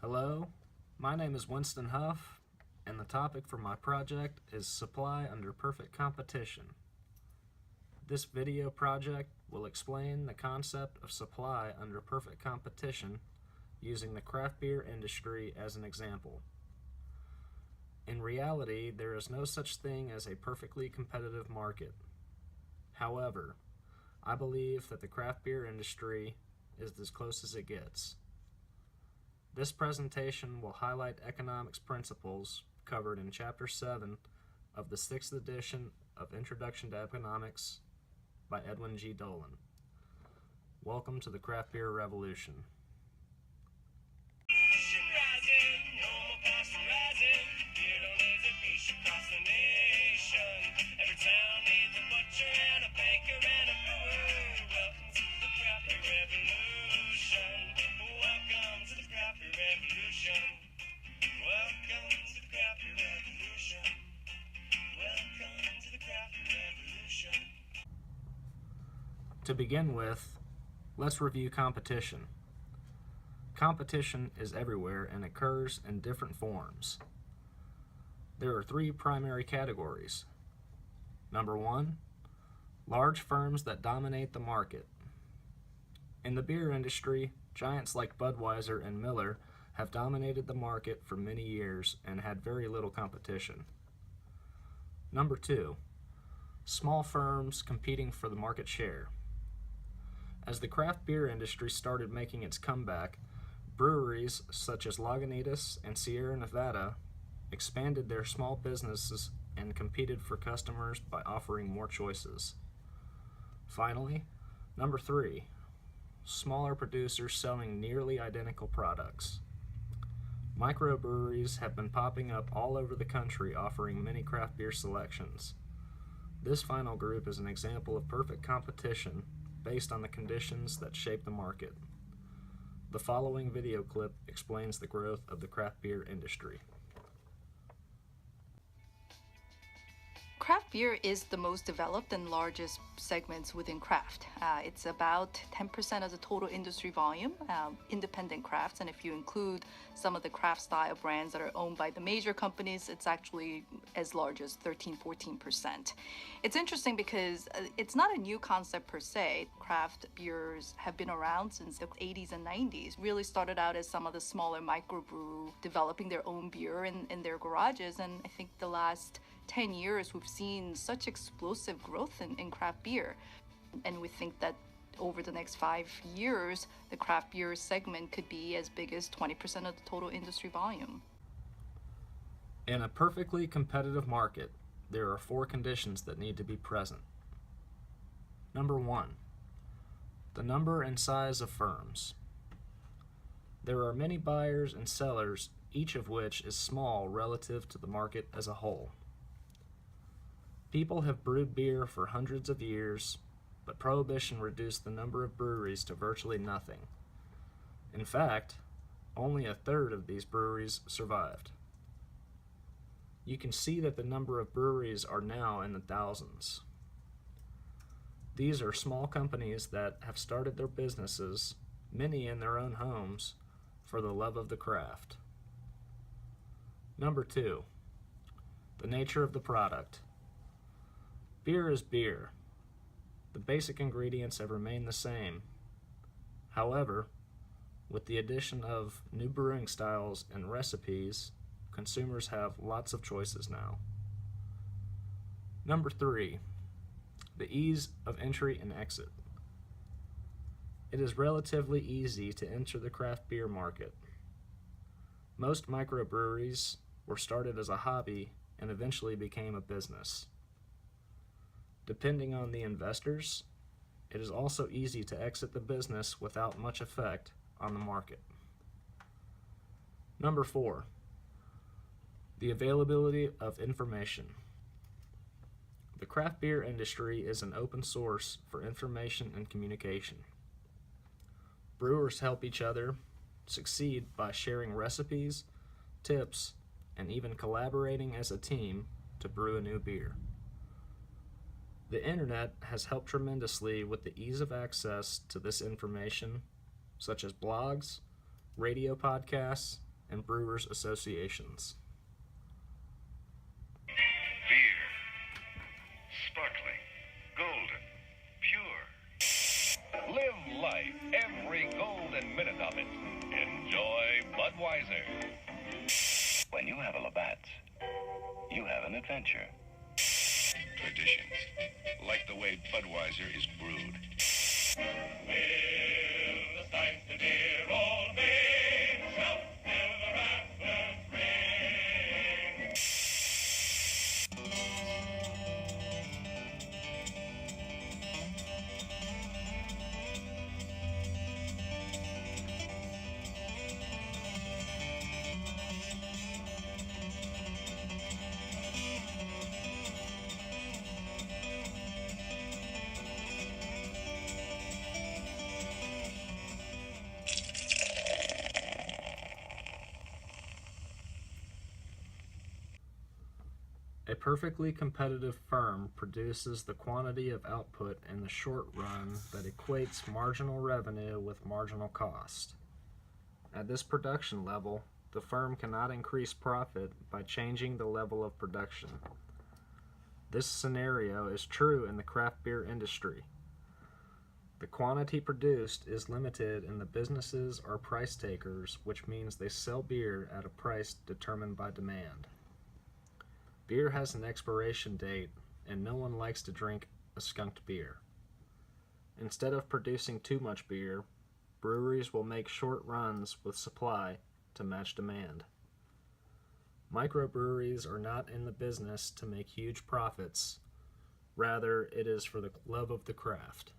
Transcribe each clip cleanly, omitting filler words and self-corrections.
Hello, my name is Winston Huff, and the topic for my project is Supply Under Perfect Competition. This video project will explain the concept of supply under perfect competition using the craft beer industry as an example. In reality, there is no such thing as a perfectly competitive market. However, I believe that the craft beer industry is as close as it gets. This presentation will highlight economics principles covered in Chapter 7 of the 6th edition of Introduction to Economics by Edwin G. Dolan. Welcome to the Craft Beer Revolution. To begin with, let's review competition. Competition is everywhere and occurs in different forms. There are three primary categories. Number one, large firms that dominate the market. In the beer industry, giants like Budweiser and Miller have dominated the market for many years and had very little competition. Number two, small firms competing for the market share. As the craft beer industry started making its comeback, breweries such as Lagunitas and Sierra Nevada expanded their small businesses and competed for customers by offering more choices. Finally, number three, smaller producers selling nearly identical products. Microbreweries have been popping up all over the country offering many craft beer selections. This final group is an example of perfect competition based on the conditions that shape the market. The following video clip explains the growth of the craft beer industry. Craft beer is the most developed and largest segments within craft. It's about 10% of the total industry volume, independent crafts, and if you include some of the craft style brands that are owned by the major companies, it's actually as large as 13-14%. It's interesting because it's not a new concept per se. Craft beers have been around since the 80s and 90s. Really started out as some of the smaller microbrew developing their own beer in their garages, and I think the last 10 years we've seen such explosive growth in craft beer, and we think that over the next 5 years the craft beer segment could be as big as 20% of the total industry volume. In a perfectly competitive market, there are four conditions that need to be present. Number one, the number and size of firms. There are many buyers and sellers, each of which is small relative to the market as a whole. People have brewed beer for hundreds of years, but Prohibition reduced the number of breweries to virtually nothing. In fact, only a third of these breweries survived. You can see that the number of breweries are now in the thousands. These are small companies that have started their businesses, many in their own homes, for the love of the craft. Number two, the nature of the product. Beer is beer. The basic ingredients have remained the same. However, with the addition of new brewing styles and recipes, consumers have lots of choices now. Number three, the ease of entry and exit. It is relatively easy to enter the craft beer market. Most microbreweries were started as a hobby and eventually became a business. Depending on the investors, it is also easy to exit the business without much effect on the market. Number four, the availability of information. The craft beer industry is an open source for information and communication. Brewers help each other succeed by sharing recipes, tips, and even collaborating as a team to brew a new beer. The internet has helped tremendously with the ease of access to this information, such as blogs, radio podcasts, and brewers associations. Beer. Sparkling. Golden. Pure. Live life every golden minute of it. Enjoy Budweiser. When you have a Labatt's, you have an adventure. Traditions, like the way Budweiser is brewed. Will the sights to dear old maid shout till the rafters ring? A perfectly competitive firm produces the quantity of output in the short run that equates marginal revenue with marginal cost. At this production level, the firm cannot increase profit by changing the level of production. This scenario is true in the craft beer industry. The quantity produced is limited and the businesses are price takers, which means they sell beer at a price determined by demand. Beer has an expiration date, and no one likes to drink a skunked beer. Instead of producing too much beer, breweries will make short runs with supply to match demand. Microbreweries are not in the business to make huge profits. Rather, it is for the love of the craft.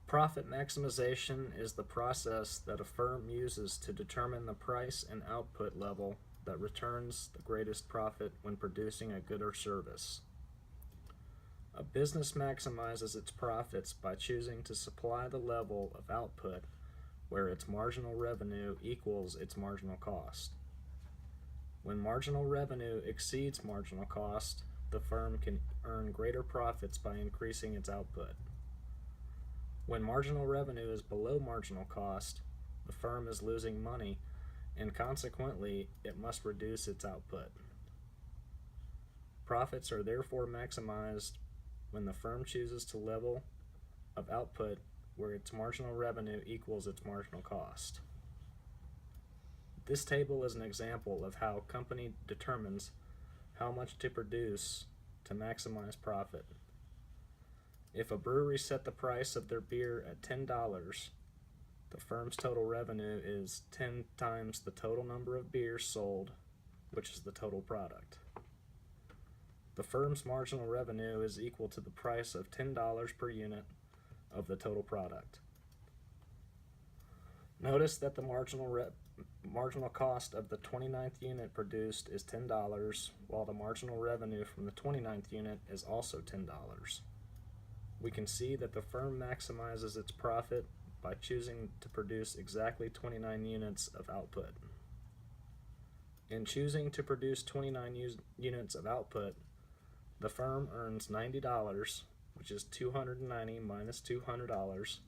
Profit maximization is the process that a firm uses to determine the price and output level that returns the greatest profit when producing a good or service. A business maximizes its profits by choosing to supply the level of output where its marginal revenue equals its marginal cost. When marginal revenue exceeds marginal cost, the firm can earn greater profits by increasing its output. When marginal revenue is below marginal cost, the firm is losing money and consequently it must reduce its output. Profits are therefore maximized when the firm chooses to level of output where its marginal revenue equals its marginal cost. This table is an example of how a company determines how much to produce to maximize profit. If a brewery set the price of their beer at $10, the firm's total revenue is 10 times the total number of beers sold, which is the total product. The firm's marginal revenue is equal to the price of $10 per unit of the total product. Notice that the marginal cost of the 29th unit produced is $10, while the marginal revenue from the 29th unit is also $10. We can see that the firm maximizes its profit by choosing to produce exactly 29 units of output. In choosing to produce 29 units of output, the firm earns $90, which is $290 minus $200,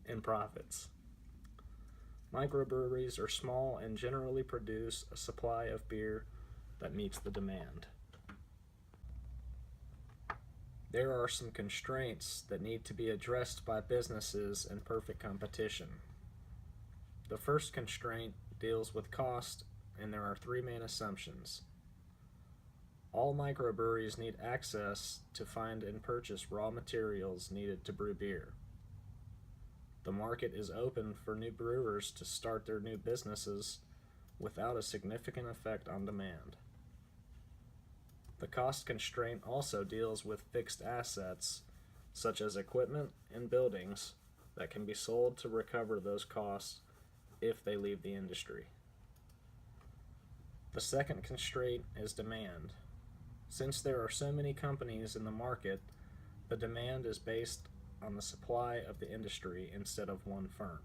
in profits. Microbreweries are small and generally produce a supply of beer that meets the demand. There are some constraints that need to be addressed by businesses in perfect competition. The first constraint deals with cost, and there are three main assumptions. All microbreweries need access to find and purchase raw materials needed to brew beer. The market is open for new brewers to start their new businesses without a significant effect on demand. The cost constraint also deals with fixed assets, such as equipment and buildings, that can be sold to recover those costs if they leave the industry. The second constraint is demand. Since there are so many companies in the market, the demand is based on the supply of the industry instead of one firm.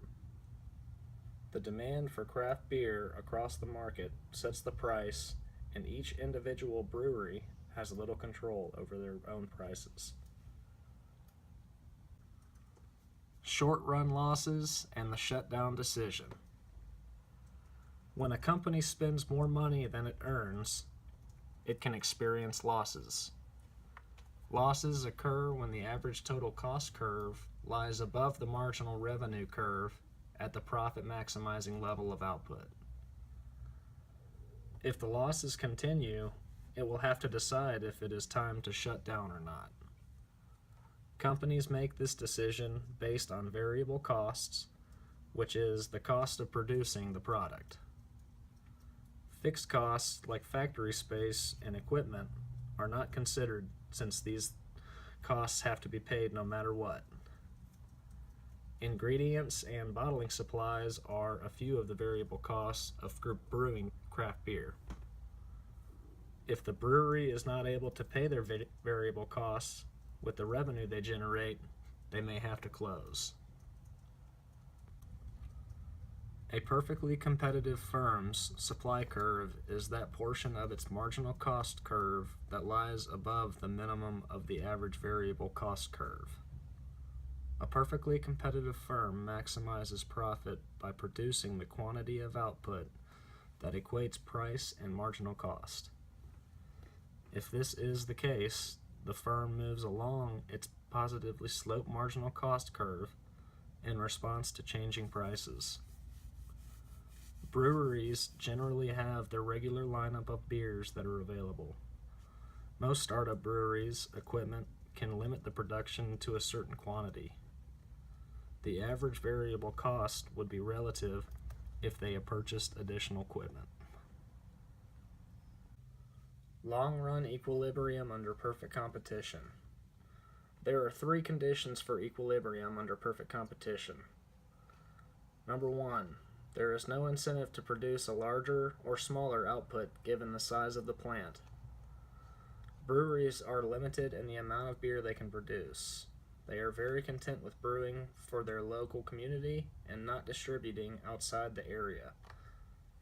The demand for craft beer across the market sets the price, and each individual brewery has little control over their own prices. Short run losses and the shutdown decision. When a company spends more money than it earns, it can experience losses. Losses occur when the average total cost curve lies above the marginal revenue curve at the profit maximizing level of output. If the losses continue, it will have to decide if it is time to shut down or not. Companies make this decision based on variable costs, which is the cost of producing the product. Fixed costs like factory space and equipment are not considered since these costs have to be paid no matter what. Ingredients and bottling supplies are a few of the variable costs of brewing craft beer. If the brewery is not able to pay their variable costs with the revenue they generate, they may have to close. A perfectly competitive firm's supply curve is that portion of its marginal cost curve that lies above the minimum of the average variable cost curve. A perfectly competitive firm maximizes profit by producing the quantity of output that equates price and marginal cost. If this is the case, the firm moves along its positively sloped marginal cost curve in response to changing prices. Breweries generally have their regular lineup of beers that are available. Most startup breweries' equipment can limit the production to a certain quantity. The average variable cost would be relative if they had purchased additional equipment. Long-run equilibrium under perfect competition. There are three conditions for equilibrium under perfect competition. Number 1. There is no incentive to produce a larger or smaller output given the size of the plant. Breweries are limited in the amount of beer they can produce. They are very content with brewing for their local community and not distributing outside the area.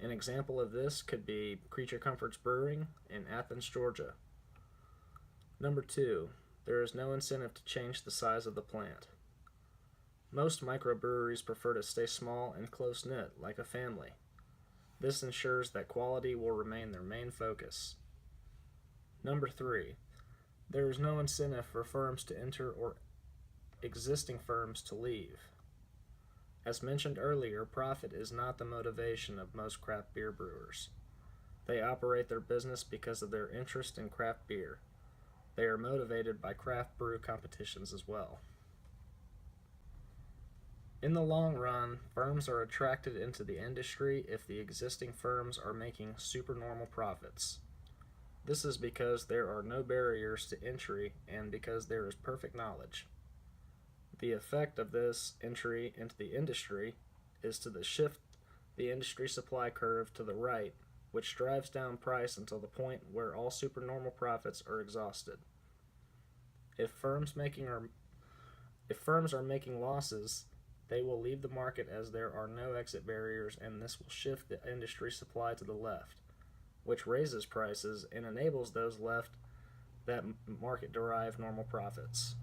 An example of this could be Creature Comforts Brewing in Athens, Georgia. Number 2. There is no incentive to change the size of the plant. Most microbreweries prefer to stay small and close-knit, like a family. This ensures that quality will remain their main focus. Number 3. There is no incentive for firms to enter or existing firms to leave. As mentioned earlier, profit is not the motivation of most craft beer brewers. They operate their business because of their interest in craft beer. They are motivated by craft brew competitions as well. In the long run, firms are attracted into the industry if the existing firms are making supernormal profits. This is because there are no barriers to entry and because there is perfect knowledge. The effect of this entry into the industry is to shift the industry supply curve to the right, which drives down price until the point where all supernormal profits are exhausted. If firms are making losses, they will leave the market as there are no exit barriers, and this will shift the industry supply to the left, which raises prices and enables those left that market-derived normal profits.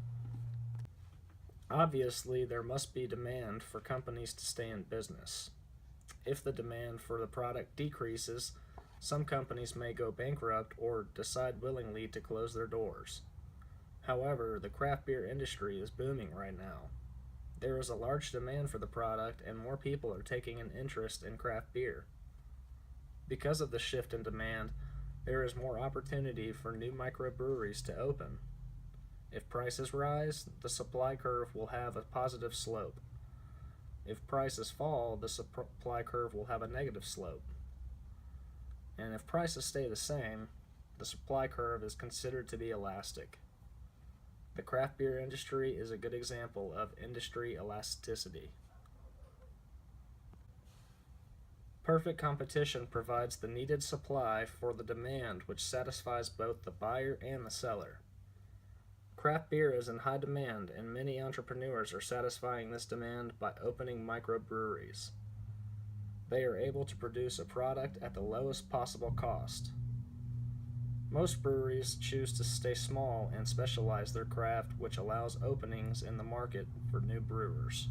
Obviously, there must be demand for companies to stay in business. If the demand for the product decreases, some companies may go bankrupt or decide willingly to close their doors. However, the craft beer industry is booming right now. There is a large demand for the product and more people are taking an interest in craft beer. Because of the shift in demand, there is more opportunity for new microbreweries to open. If prices rise, the supply curve will have a positive slope. If prices fall, the supply curve will have a negative slope. And if prices stay the same, the supply curve is considered to be elastic. The craft beer industry is a good example of industry elasticity. Perfect competition provides the needed supply for the demand which satisfies both the buyer and the seller. Craft beer is in high demand and many entrepreneurs are satisfying this demand by opening microbreweries. They are able to produce a product at the lowest possible cost. Most breweries choose to stay small and specialize their craft, which allows openings in the market for new brewers.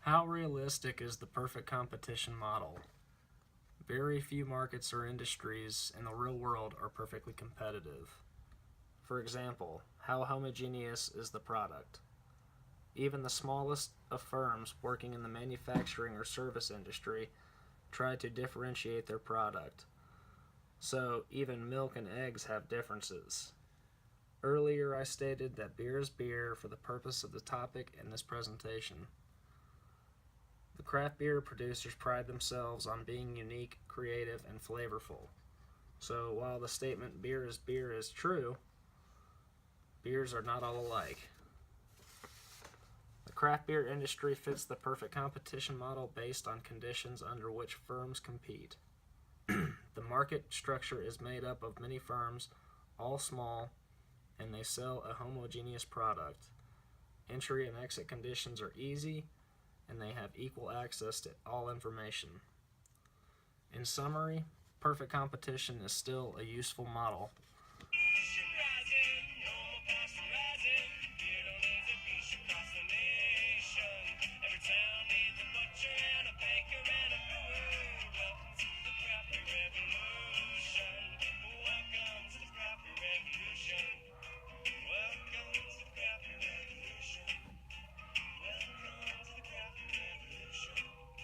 How realistic is the perfect competition model? Very few markets or industries in the real world are perfectly competitive. For example, how homogeneous is the product? Even the smallest of firms working in the manufacturing or service industry try to differentiate their product. So even milk and eggs have differences. Earlier I stated that beer is beer for the purpose of the topic in this presentation. The craft beer producers pride themselves on being unique, creative, and flavorful. So while the statement beer is true, beers are not all alike. The craft beer industry fits the perfect competition model based on conditions under which firms compete. The market structure is made up of many firms, all small, and they sell a homogeneous product. Entry and exit conditions are easy, and they have equal access to all information. In summary, perfect competition is still a useful model